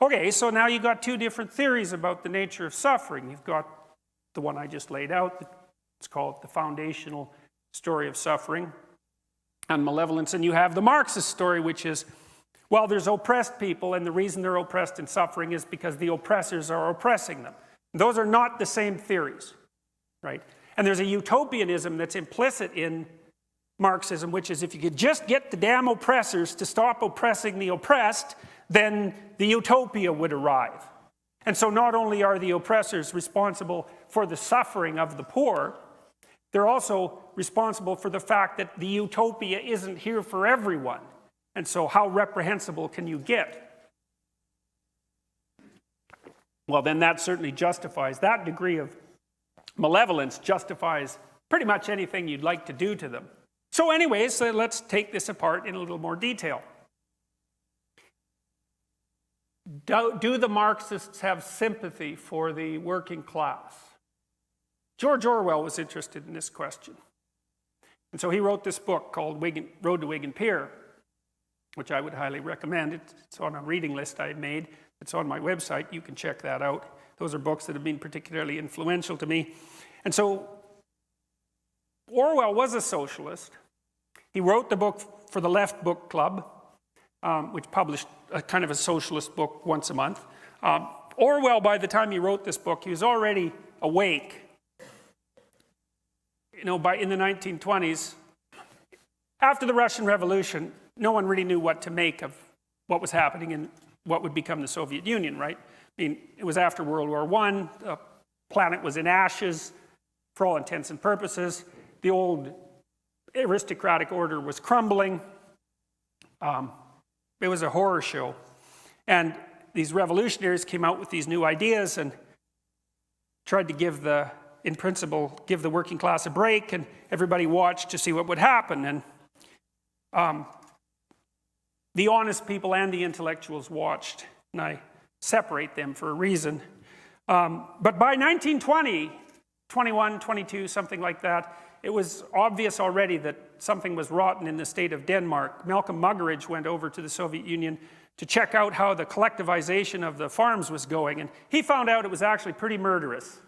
Okay, so now you've got two different theories about the nature of suffering. You've got the one I just laid out. It's called the foundational story of suffering and malevolence. And you have the Marxist story, which is, well, there's oppressed people, and the reason they're oppressed and suffering is because the oppressors are oppressing them. Those are not the same theories, right? And there's a utopianism that's implicit in Marxism, which is if you could just get the damn oppressors to stop oppressing the oppressed, then the utopia would arrive. And so not only are the oppressors responsible for the suffering of the poor, they're also responsible for the fact that the utopia isn't here for everyone. And so how reprehensible can you get? Well, then that certainly justifies, that degree of malevolence justifies pretty much anything you'd like to do to them. So anyways, let's take this apart in a little more detail. Do the Marxists have sympathy for the working class? George Orwell was interested in this question. And so he wrote this book called Road to Wigan Pier, which I would highly recommend. It's on a reading list I made. It's on my website. You can check that out. Those are books that have been particularly influential to me. And so Orwell was a socialist. He wrote the book for the Left Book Club, which published a kind of a socialist book once a month. Orwell, by the time he wrote this book, he was already awake. You know, in the 1920s, after the Russian Revolution, no one really knew what to make of what was happening in what would become the Soviet Union, right? I mean, it was after World War I, the planet was in ashes for all intents and purposes. The old aristocratic order was crumbling. It was a horror show. And these revolutionaries came out with these new ideas and tried to in principle, give the working class a break, and everybody watched to see what would happen. And the honest people and the intellectuals watched, and I separate them for a reason. But by 1920, 21, 22, something like that, it was obvious already that something was rotten in the state of Denmark. Malcolm Muggeridge went over to the Soviet Union to check out how the collectivization of the farms was going, and he found out it was actually pretty murderous.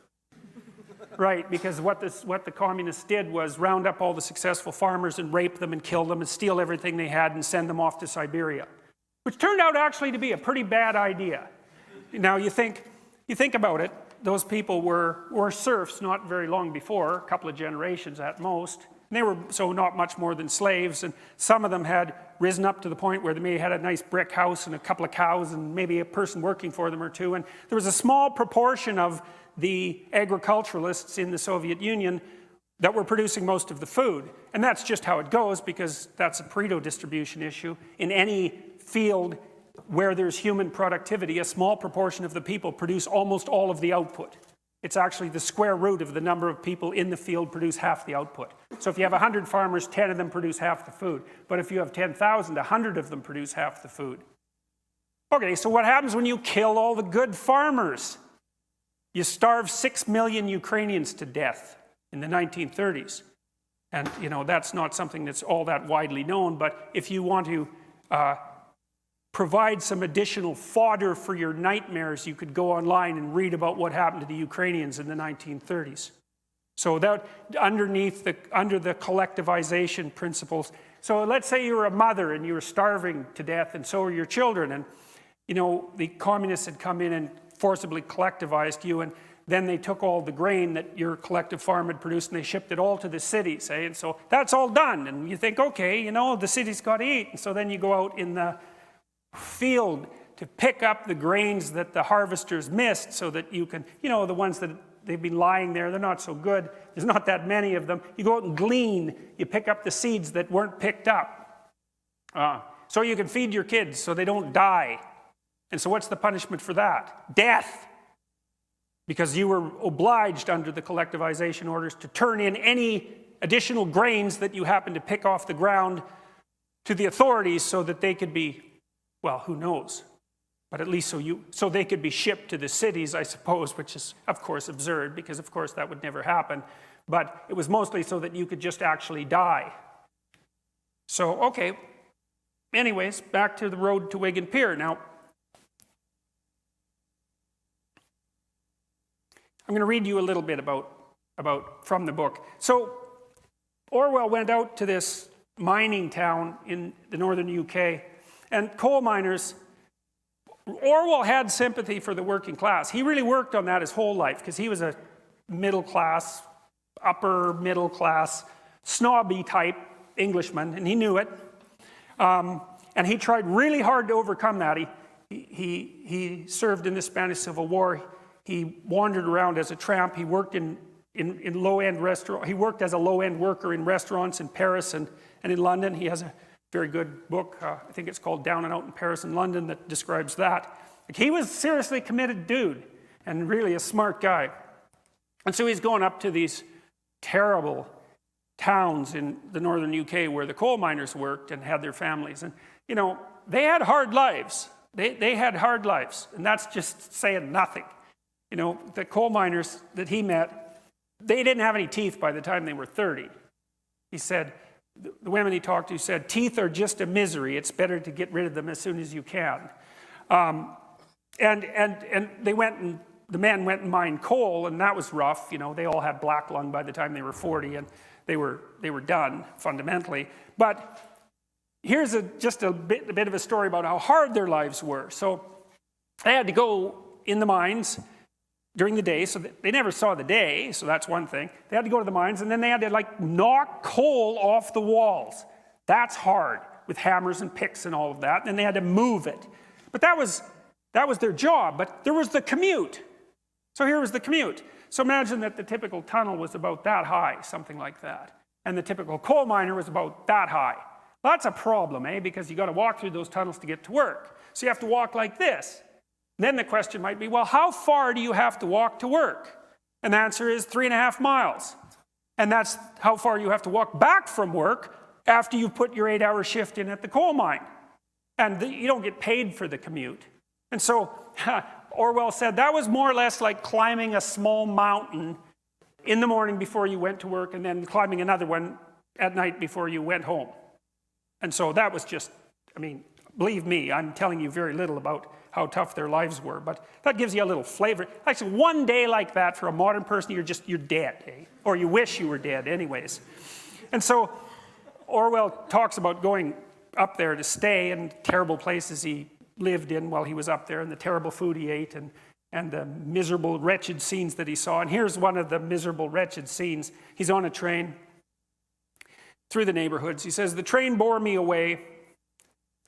Right, because what the communists did was round up all the successful farmers and rape them and kill them and steal everything they had and send them off to Siberia, which turned out actually to be a pretty bad idea. Now you think about it, those people were serfs not very long before, a couple of generations at most. And they were so not much more than slaves, and some of them had risen up to the point where they may have had a nice brick house and a couple of cows and maybe a person working for them or two. And there was a small proportion of the agriculturalists in the Soviet Union that were producing most of the food. And that's just how it goes, because that's a Pareto distribution issue. In any field where there's human productivity, a small proportion of the people produce almost all of the output. It's actually the square root of the number of people in the field produce half the output. So if you have 100 farmers, 10 of them produce half the food. But if you have 10,000, 100 of them produce half the food. Okay, so what happens when you kill all the good farmers? You starve 6 million Ukrainians to death in the 1930s. And, you know, that's not something that's all that widely known, but if you want to provide some additional fodder for your nightmares, you could go online and read about what happened to the Ukrainians in the 1930s. So that under the collectivization principles. So let's say you were a mother and you were starving to death, and so were your children, and you know, the communists had come in and forcibly collectivized you, and then they took all the grain that your collective farm had produced and they shipped it all to the cities, eh? And so that's all done, and you think, okay, you know, the city's got to eat. And so then you go out in the field to pick up the grains that the harvesters missed, so that you can, you know, the ones that they've been lying there, they're not so good, there's not that many of them. You go out and glean, you pick up the seeds that weren't picked up, so you can feed your kids so they don't die. And so what's the punishment for that? Death. Because you were obliged under the collectivization orders to turn in any additional grains that you happened to pick off the ground to the authorities, so that they could be, well, who knows, but at least so they could be shipped to the cities, I suppose, which is of course absurd, because of course that would never happen. But it was mostly so that you could just actually die. So, okay, anyways, back to the road to Wigan Pier. Now, I'm going to read you a little bit about from the book. So Orwell went out to this mining town in the northern UK, and coal miners, Orwell had sympathy for the working class. He really worked on that his whole life because he was a middle class, upper middle class, snobby type Englishman, and he knew it. And he tried really hard to overcome that. He served in the Spanish Civil War. He wandered around as a tramp. He worked in low-end restaurant. He worked as a low-end worker in restaurants in Paris and in London. He has a very good book. I think it's called Down and Out in Paris and London that describes that. Like, he was a seriously committed dude and really a smart guy. And so he's going up to these terrible towns in the northern UK where the coal miners worked and had their families. And, you know, they had hard lives. They had hard lives, and that's just saying nothing. You know, the coal miners that he met, they didn't have any teeth by the time they were 30. He said, the women he talked to said, teeth are just a misery. It's better to get rid of them as soon as you can. And they went and the men went and mined coal, and that was rough. You know, they all had black lung by the time they were 40, and they were done fundamentally. But here's just a bit of a story about how hard their lives were. So they had to go in the mines during the day, so they never saw the day, so that's one thing. They had to go to the mines, and then they had to like knock coal off the walls. That's hard, with hammers and picks and all of that, and then they had to move it. But that was their job, but there was the commute. So here was the commute. So imagine that the typical tunnel was about that high, something like that, and the typical coal miner was about that high. Well, that's a problem, because you got to walk through those tunnels to get to work. So you have to walk like this. Then the question might be, well, how far do you have to walk to work? And the answer is 3.5 miles. And that's how far you have to walk back from work after you've put your 8-hour shift in at the coal mine. And you don't get paid for the commute. And so Orwell said that was more or less like climbing a small mountain in the morning before you went to work and then climbing another one at night before you went home. And so that was just, I mean, believe me, I'm telling you very little about how tough their lives were, but that gives you a little flavor. Actually, one day like that for a modern person, you're dead, or you wish you were dead anyways. And so Orwell talks about going up there to stay and terrible places he lived in while he was up there and the terrible food he ate and the miserable, wretched scenes that he saw. And here's one of the miserable, wretched scenes. He's on a train through the neighborhoods. He says, the train bore me away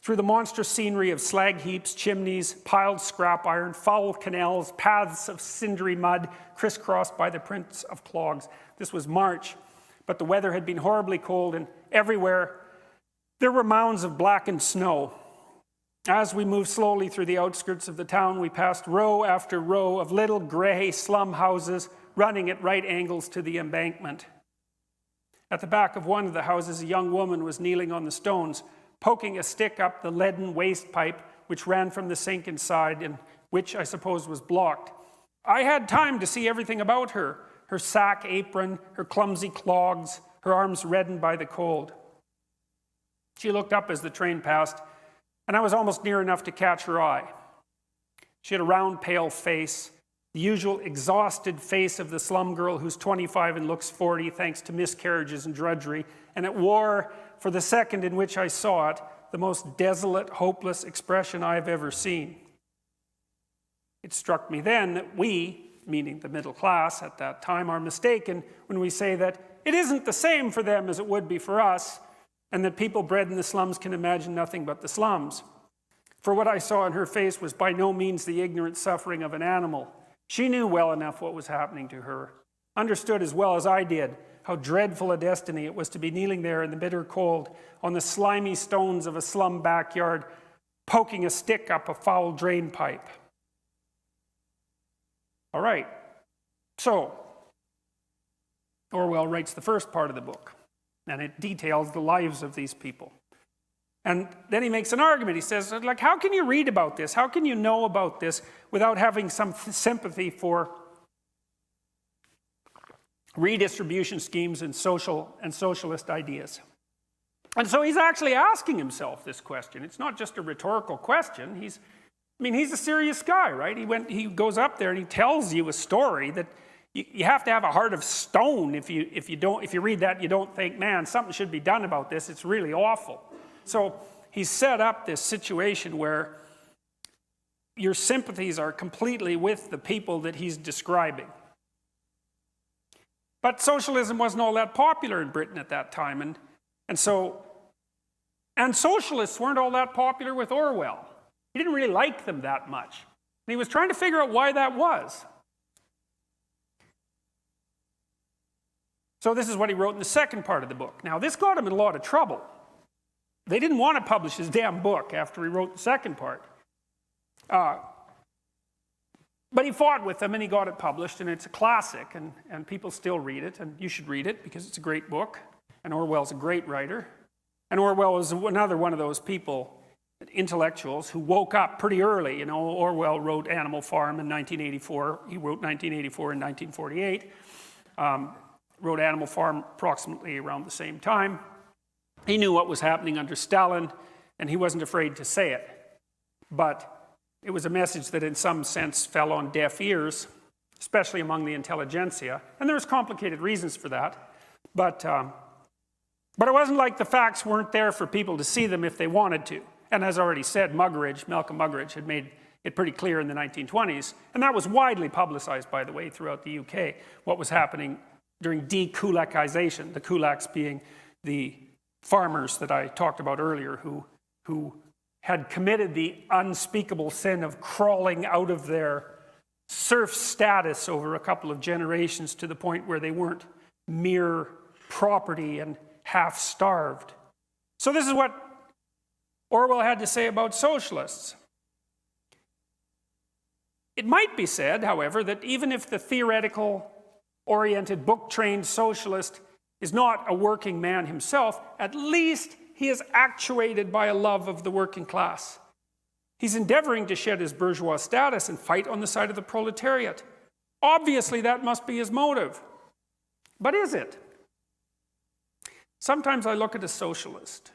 through the monstrous scenery of slag heaps, chimneys, piled scrap iron, foul canals, paths of cindery mud, crisscrossed by the prints of clogs. This was March, but the weather had been horribly cold, and everywhere there were mounds of blackened snow. As we moved slowly through the outskirts of the town, we passed row after row of little grey slum houses running at right angles to the embankment. At the back of one of the houses, a young woman was kneeling on the stones, poking a stick up the leaden waste pipe which ran from the sink inside and which I suppose was blocked. I had time to see everything about her, her sack apron, her clumsy clogs, her arms reddened by the cold. She looked up as the train passed, and I was almost near enough to catch her eye. She had a round, pale face, the usual exhausted face of the slum girl who's 25 and looks 40 thanks to miscarriages and drudgery, and it wore, for the second in which I saw it, the most desolate, hopeless expression I have ever seen. It struck me then that we, meaning the middle class at that time, are mistaken when we say that it isn't the same for them as it would be for us, and that people bred in the slums can imagine nothing but the slums. For what I saw in her face was by no means the ignorant suffering of an animal. She knew well enough what was happening to her, understood as well as I did how dreadful a destiny it was to be kneeling there in the bitter cold on the slimy stones of a slum backyard, poking a stick up a foul drain pipe. All right, so Orwell writes the first part of the book, and it details the lives of these people. And then he makes an argument. He says, like, how can you read about this? How can you know about this without having some sympathy for redistribution schemes and socialist ideas? And so he's actually asking himself this question. It's not just a rhetorical question. He's a serious guy, right? He goes up there and he tells you a story that you have to have a heart of stone if you read that, you don't think, man, something should be done about this. It's really awful. So he's set up this situation where your sympathies are completely with the people that he's describing. But socialism wasn't all that popular in Britain at that time, and socialists weren't all that popular with Orwell. He didn't really like them that much. And he was trying to figure out why that was. So this is what he wrote in the second part of the book. Now, this got him in a lot of trouble. They didn't want to publish his damn book after he wrote the second part. But he fought with them and he got it published, and it's a classic, and people still read it, and you should read it because it's a great book, and Orwell's a great writer. And Orwell was another one of those people, intellectuals, who woke up pretty early. You know, Orwell wrote Animal Farm in 1984. He wrote 1984 and 1948. Wrote Animal Farm approximately around the same time. He knew what was happening under Stalin, and he wasn't afraid to say it. But it was a message that in some sense fell on deaf ears, especially among the intelligentsia. And there's complicated reasons for that. But it wasn't like the facts weren't there for people to see them if they wanted to. And as I already said, Malcolm Muggeridge had made it pretty clear in the 1920s, and that was widely publicized, by the way, throughout the UK, what was happening during de-kulakization, the kulaks being the farmers that I talked about earlier who had committed the unspeakable sin of crawling out of their serf status over a couple of generations to the point where they weren't mere property and half-starved. So this is what Orwell had to say about socialists. It might be said, however, that even if the theoretical-oriented, book-trained socialist is not a working man himself, at least he is actuated by a love of the working class. He's endeavoring to shed his bourgeois status and fight on the side of the proletariat. Obviously, that must be his motive. But is it? Sometimes I look at a socialist,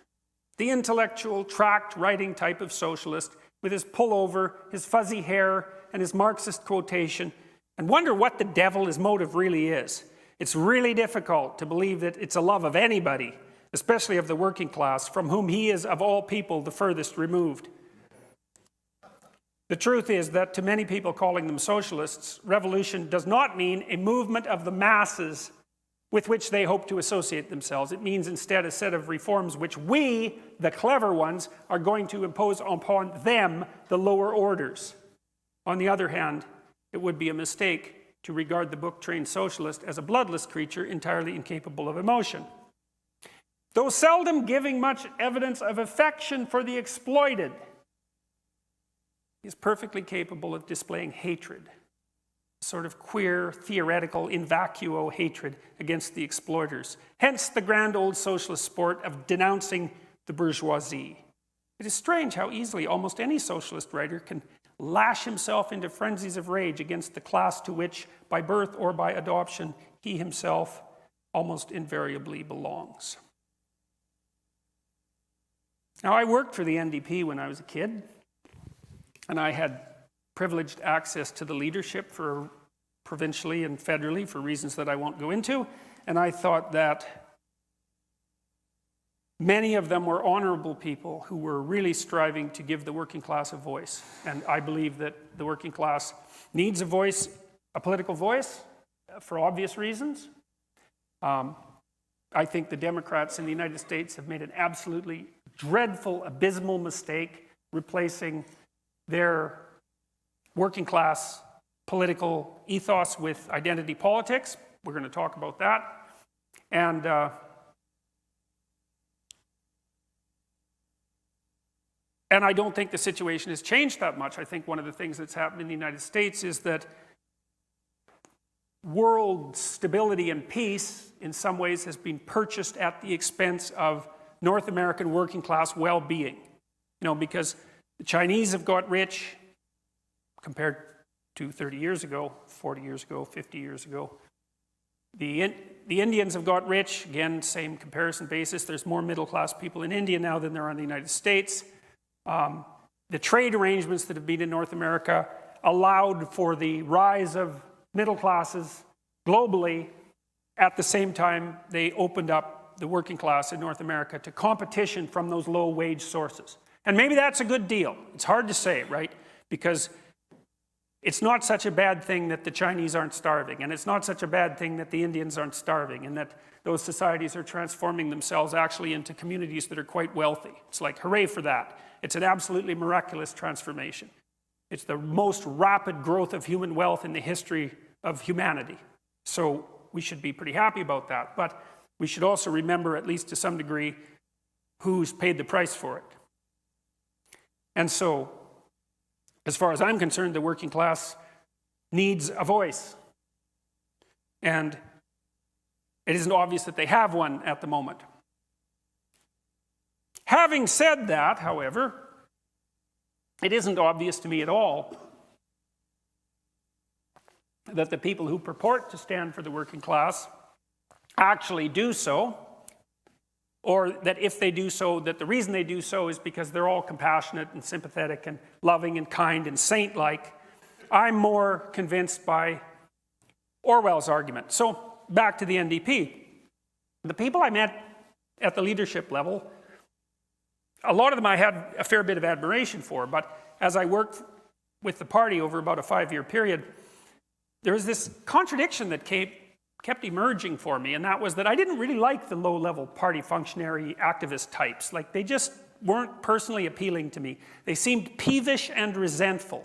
the intellectual, tract-writing type of socialist, with his pullover, his fuzzy hair, and his Marxist quotation, and wonder what the devil his motive really is. It's really difficult to believe that it's a love of anybody, especially of the working class, from whom he is, of all people, the furthest removed. The truth is that to many people calling them socialists, revolution does not mean a movement of the masses with which they hope to associate themselves. It means instead a set of reforms which we, the clever ones, are going to impose upon them, the lower orders. On the other hand, it would be a mistake to regard the book-trained socialist as a bloodless creature entirely incapable of emotion. Though seldom giving much evidence of affection for the exploited, he is perfectly capable of displaying hatred, a sort of queer, theoretical, in vacuo hatred against the exploiters. Hence the grand old socialist sport of denouncing the bourgeoisie. It is strange how easily almost any socialist writer can lash himself into frenzies of rage against the class to which, by birth or by adoption, he himself almost invariably belongs. Now, I worked for the NDP when I was a kid, and I had privileged access to the leadership for provincially and federally for reasons that I won't go into, and I thought that many of them were honorable people who were really striving to give the working class a voice. And I believe that the working class needs a voice, a political voice, for obvious reasons. I think the Democrats in the United States have made an absolutely dreadful, abysmal mistake replacing their working class political ethos with identity politics. We're going to talk about that. And I don't think the situation has changed that much. I think one of the things that's happened in the United States is that world stability and peace, in some ways, has been purchased at the expense of North American working class well-being. You know, because the Chinese have got rich compared to 30 years ago, 40 years ago, 50 years ago. The Indians have got rich, again, same comparison basis. There's more middle-class people in India now than there are in the United States. The trade arrangements that have been in North America allowed for the rise of middle classes globally, at the same time, they opened up the working class in North America to competition from those low-wage sources. And maybe that's a good deal. It's hard to say, right? Because it's not such a bad thing that the Chinese aren't starving, and it's not such a bad thing that the Indians aren't starving, and that those societies are transforming themselves actually into communities that are quite wealthy. It's like, hooray for that. It's an absolutely miraculous transformation. It's the most rapid growth of human wealth in the history of humanity. So we should be pretty happy about that. But we should also remember, at least to some degree, who's paid the price for it. And so, as far as I'm concerned, the working class needs a voice. And it isn't obvious that they have one at the moment. Having said that, however, it isn't obvious to me at all that the people who purport to stand for the working class actually do so, or that if they do so, that the reason they do so is because they're all compassionate and sympathetic and loving and kind and saint-like. I'm more convinced by Orwell's argument. So back to the NDP. The people I met at the leadership level, a lot of them I had a fair bit of admiration for, but as I worked with the party over about a 5-year period, there was this contradiction that kept emerging for me, and that was that I didn't really like the low-level party functionary activist types. Like, they just weren't personally appealing to me. They seemed peevish and resentful.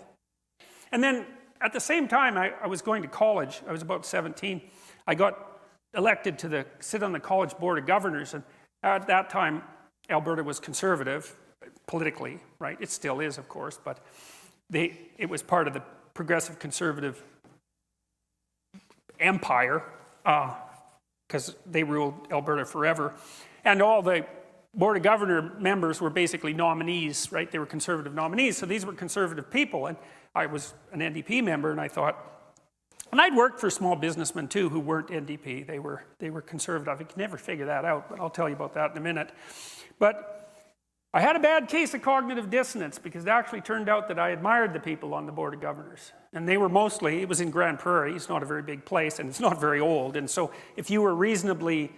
And then, at the same time, I was going to college. I was about 17. I got elected to sit on the college board of governors, and at that time, Alberta was conservative, politically, right? It still is, of course, but it was part of the progressive conservative empire, because they ruled Alberta forever. And all the Board of Governor members were basically nominees, right? They were conservative nominees, so these were conservative people. And I was an NDP member, and I thought, and I'd worked for small businessmen too who weren't NDP. They were conservative. I could never figure that out, but I'll tell you about that in a minute. But I had a bad case of cognitive dissonance, because it actually turned out that I admired the people on the Board of Governors. And they were mostly, it was in Grand Prairie, it's not a very big place, and it's not very old. And so if you were reasonably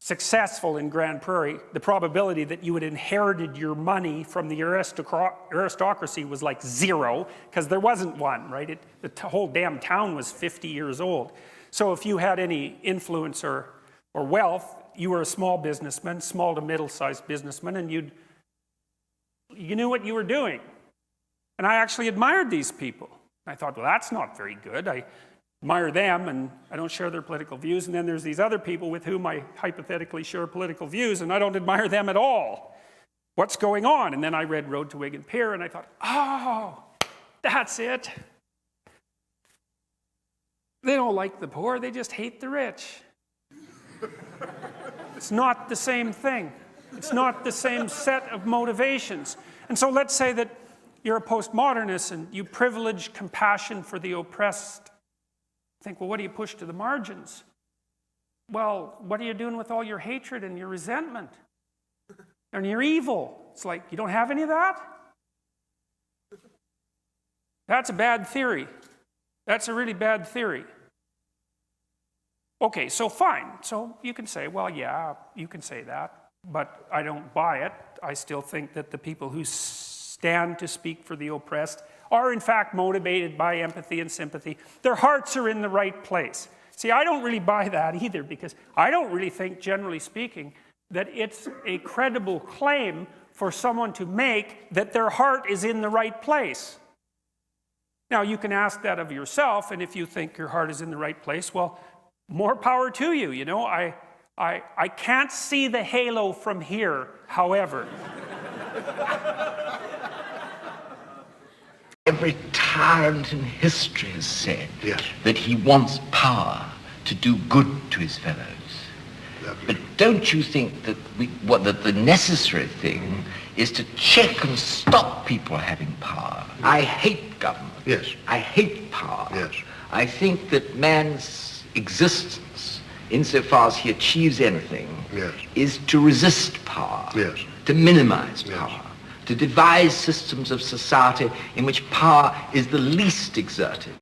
successful in Grand Prairie, the probability that you had inherited your money from the aristocracy was like 0, because there wasn't one, right? The whole damn town was 50 years old. So if you had any influence or wealth, you were a small businessman, small to middle-sized businessman, and you knew what you were doing. And I actually admired these people. I thought, well, that's not very good. I admire them, and I don't share their political views. And then there's these other people with whom I hypothetically share political views, and I don't admire them at all. What's going on? And then I read Road to Wigan Pier, and I thought, oh, that's it. They don't like the poor, they just hate the rich. It's not the same thing. It's not the same set of motivations. And so let's say that you're a postmodernist and you privilege compassion for the oppressed. Think, well, what do you push to the margins? Well, what are you doing with all your hatred and your resentment and your evil? It's like, you don't have any of that? That's a bad theory. That's a really bad theory. Okay, so fine. So you can say, well, yeah, you can say that, but I don't buy it. I still think that the people who stand to speak for the oppressed are in fact motivated by empathy and sympathy. Their hearts are in the right place. See, I don't really buy that either, because I don't really think, generally speaking, that it's a credible claim for someone to make that their heart is in the right place. Now, you can ask that of yourself, and if you think your heart is in the right place, well, more power to you. You know, I can't see the halo from here, however. Every tyrant in history has said that he wants power to do good to his fellows. But don't you think that that the necessary thing is to check and stop people having power? I hate government. Yes. I hate power. Yes. I think that man's existence, insofar as he achieves anything, is to resist power, to minimize power, to devise systems of society in which power is the least exerted.